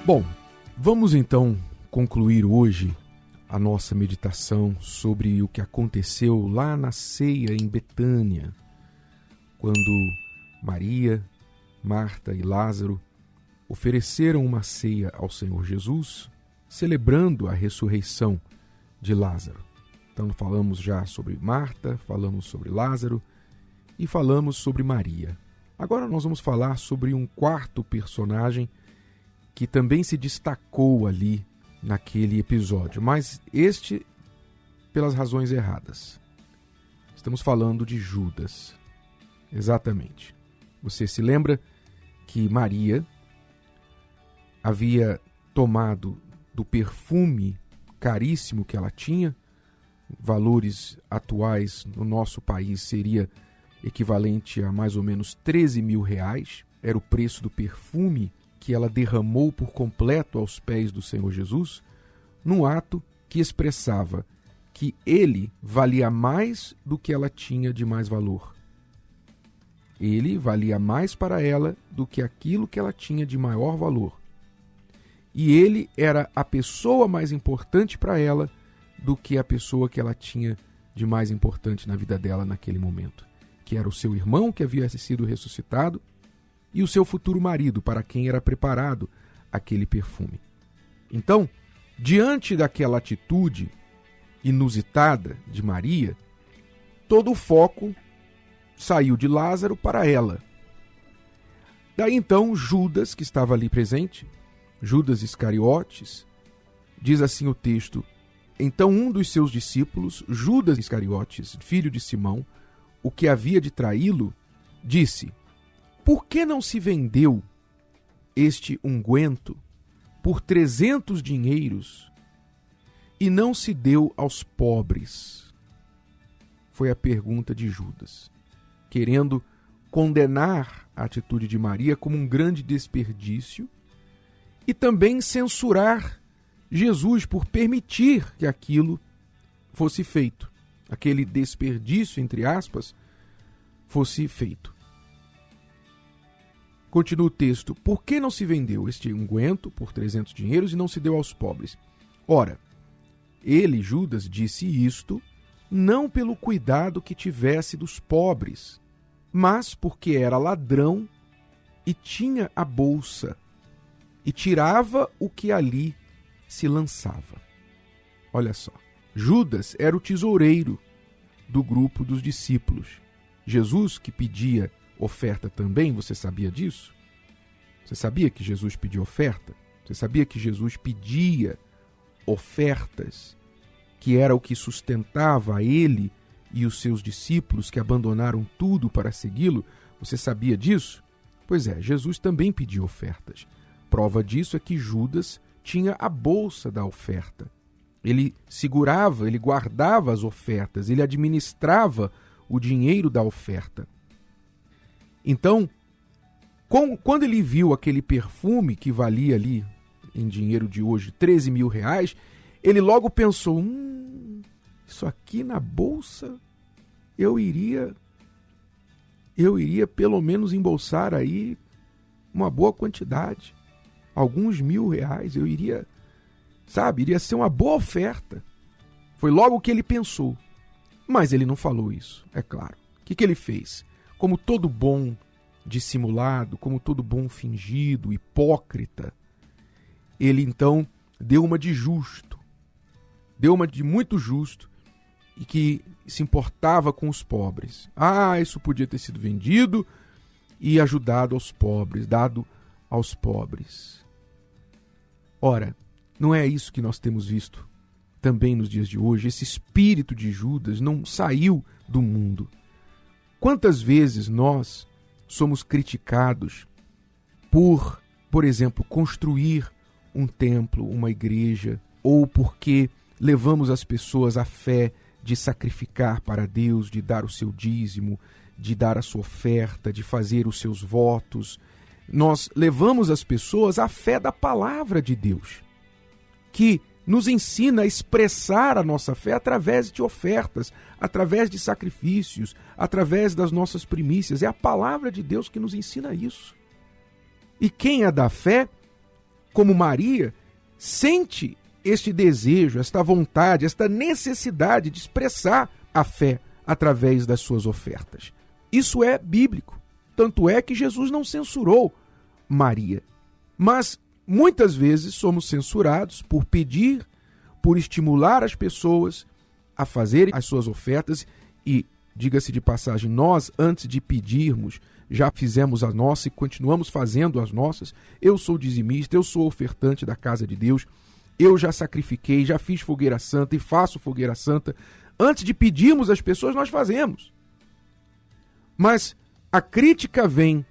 Bom, vamos então concluir hoje a nossa meditação sobre o que aconteceu lá na ceia em Betânia, quando Maria, Marta e Lázaro ofereceram uma ceia ao Senhor Jesus, celebrando a ressurreição de Lázaro. Então falamos já sobre Marta, falamos sobre Lázaro e falamos sobre Maria. Agora nós vamos falar sobre um quarto personagem que também se destacou ali naquele episódio, mas este pelas razões erradas. Estamos falando de Judas. Exatamente. Você se lembra que Maria havia tomado do perfume caríssimo que ela tinha, valores atuais no nosso país seria equivalente a mais ou menos 13 mil reais, era o preço do perfume que ela derramou por completo aos pés do Senhor Jesus, num ato que expressava que ele valia mais do que ela tinha de mais valor. Ele valia mais para ela do que aquilo que ela tinha de maior valor. E ele era a pessoa mais importante para ela do que a pessoa que ela tinha de mais importante na vida dela naquele momento, que era o seu irmão que havia sido ressuscitado e o seu futuro marido, para quem era preparado aquele perfume. Então, diante daquela atitude inusitada de Maria, todo o foco saiu de Lázaro para ela. Daí então Judas, que estava ali presente, Judas Iscariotes, diz assim o texto: então um dos seus discípulos, Judas Iscariotes, filho de Simão, o que havia de traí-lo, disse: por que não se vendeu este unguento por 300 dinheiros e não se deu aos pobres? Foi a pergunta de Judas, querendo condenar a atitude de Maria como um grande desperdício e também censurar Jesus por permitir que aquilo fosse feito, aquele desperdício, entre aspas, fosse feito. Continua o texto: por que não se vendeu este unguento por 300 dinheiros e não se deu aos pobres? Ora, ele, Judas, disse isto não pelo cuidado que tivesse dos pobres, mas porque era ladrão e tinha a bolsa e tirava o que ali se lançava. Olha só, Judas era o tesoureiro do grupo dos discípulos. Jesus, que pedia oferta também, você sabia disso? Você sabia que Jesus pedia oferta? Você sabia que Jesus pedia ofertas, que era o que sustentava ele e os seus discípulos que abandonaram tudo para segui-lo? Você sabia disso? Pois é, Jesus também pedia ofertas. Prova disso é que Judas tinha a bolsa da oferta. Ele segurava, ele guardava as ofertas, ele administrava o dinheiro da oferta. Então, quando ele viu aquele perfume que valia ali, em dinheiro de hoje, 13 mil reais, ele logo pensou: isso aqui na bolsa, eu iria pelo menos embolsar aí uma boa quantidade, alguns R$1.000, eu iria ser uma boa oferta. Foi logo o que ele pensou. Mas ele não falou isso, é claro. O que ele fez? Como todo bom dissimulado, como todo bom fingido, hipócrita, ele então deu uma de justo, deu uma de muito justo e que se importava com os pobres. Isso podia ter sido vendido e ajudado aos pobres, dado aos pobres. Ora, não é isso que nós temos visto também nos dias de hoje? Esse espírito de Judas não saiu do mundo. Quantas vezes nós somos criticados por exemplo, construir um templo, uma igreja, ou porque levamos as pessoas à fé de sacrificar para Deus, de dar o seu dízimo, de dar a sua oferta, de fazer os seus votos. Nós levamos as pessoas à fé da palavra de Deus, que nos ensina a expressar a nossa fé através de ofertas, através de sacrifícios, através das nossas primícias. É a palavra de Deus que nos ensina isso. E quem é da fé como Maria, sente este desejo, esta vontade, esta necessidade de expressar a fé através das suas ofertas. Isso é bíblico. Tanto é que Jesus não censurou Maria. Mas muitas vezes somos censurados por pedir, por estimular as pessoas a fazerem as suas ofertas e, diga-se de passagem, nós, antes de pedirmos, já fizemos a nossa e continuamos fazendo as nossas. Eu sou dizimista, eu sou ofertante da casa de Deus, eu já sacrifiquei, já fiz fogueira santa e faço fogueira santa. Antes de pedirmos às pessoas, nós fazemos. Mas a crítica vem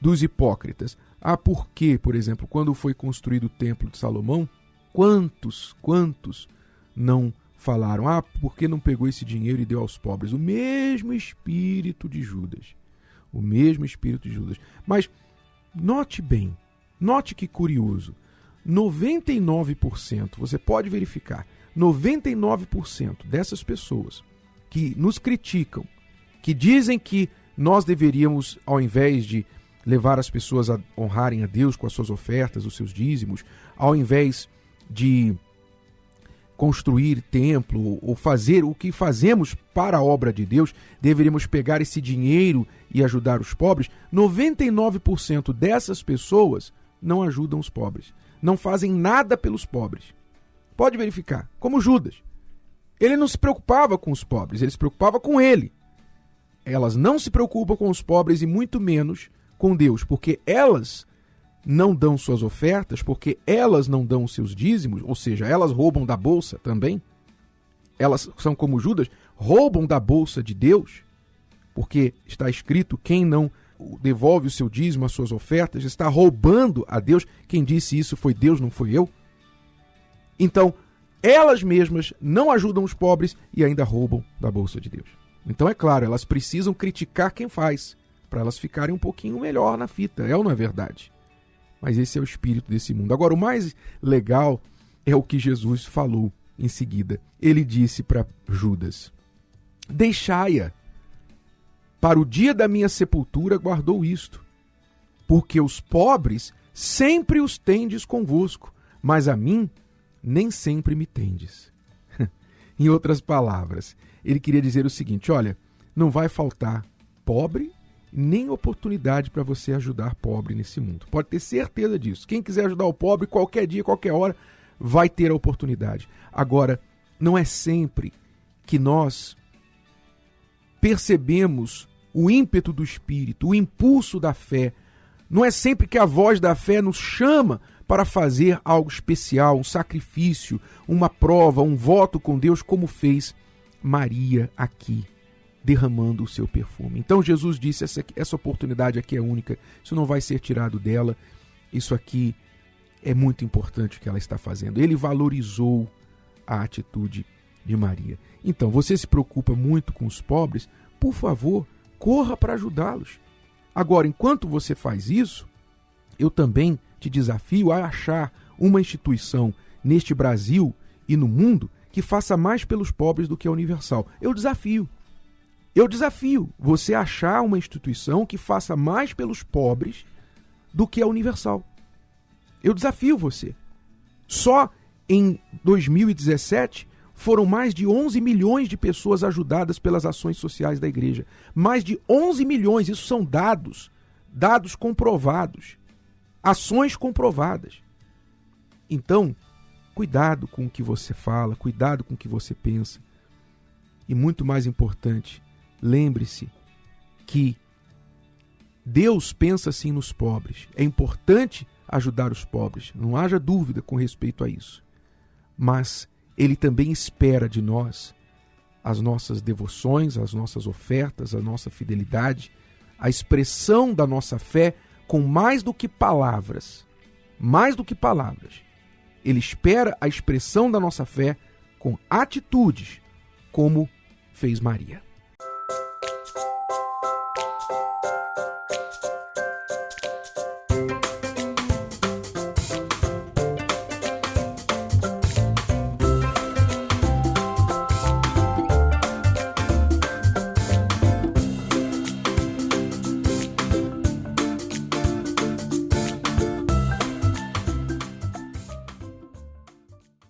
dos hipócritas. Por quê, por exemplo, quando foi construído o templo de Salomão, quantos não falaram, por que não pegou esse dinheiro e deu aos pobres? O mesmo espírito de Judas. O mesmo espírito de Judas. Mas note bem, note que curioso, 99%, você pode verificar, 99% dessas pessoas que nos criticam, que dizem que nós deveríamos, ao invés de levar as pessoas a honrarem a Deus com as suas ofertas, os seus dízimos, ao invés de construir templo ou fazer o que fazemos para a obra de Deus, deveríamos pegar esse dinheiro e ajudar os pobres. 99% dessas pessoas não ajudam os pobres, não fazem nada pelos pobres. Pode verificar, como Judas. Ele não se preocupava com os pobres, ele se preocupava com ele. Elas não se preocupam com os pobres e muito menos com Deus, porque elas não dão suas ofertas, porque elas não dão os seus dízimos, ou seja, elas roubam da bolsa também. Elas são como Judas, roubam da bolsa de Deus, porque está escrito, quem não devolve o seu dízimo, as suas ofertas, está roubando a Deus. Quem disse isso foi Deus, não foi eu. Então, elas mesmas não ajudam os pobres e ainda roubam da bolsa de Deus. Então, é claro, elas precisam criticar quem faz, para elas ficarem um pouquinho melhor na fita, é ou não é verdade? Mas esse é o espírito desse mundo. Agora, o mais legal é o que Jesus falou em seguida. Ele disse para Judas, deixai-a, para o dia da minha sepultura guardou isto, porque os pobres sempre os tendes convosco, mas a mim nem sempre me tendes. Em outras palavras, ele queria dizer o seguinte, olha, não vai faltar pobre nem oportunidade para você ajudar pobre nesse mundo. Pode ter certeza disso. Quem quiser ajudar o pobre, qualquer dia, qualquer hora, vai ter a oportunidade. Agora, não é sempre que nós percebemos o ímpeto do Espírito, o impulso da fé. Não é sempre que a voz da fé nos chama para fazer algo especial, um sacrifício, uma prova, um voto com Deus, como fez Maria aqui, derramando o seu perfume. Então Jesus disse, essa oportunidade aqui é única, isso não vai ser tirado dela, isso aqui é muito importante o que ela está fazendo. Ele valorizou a atitude de Maria. Então, você se preocupa muito com os pobres, por favor, corra para ajudá-los. Agora, enquanto você faz isso, eu também te desafio a achar uma instituição neste Brasil e no mundo que faça mais pelos pobres do que a Universal. Eu desafio você a achar uma instituição que faça mais pelos pobres do que a Universal. Eu desafio você. Só em 2017 foram mais de 11 milhões de pessoas ajudadas pelas ações sociais da igreja. Mais de 11 milhões, isso são dados comprovados, ações comprovadas. Então, cuidado com o que você fala, cuidado com o que você pensa. E muito mais importante, lembre-se que Deus pensa assim nos pobres. É importante ajudar os pobres, não haja dúvida com respeito a isso. Mas Ele também espera de nós as nossas devoções, as nossas ofertas, a nossa fidelidade, a expressão da nossa fé com mais do que palavras. Mais do que palavras. Ele espera a expressão da nossa fé com atitudes, como fez Maria.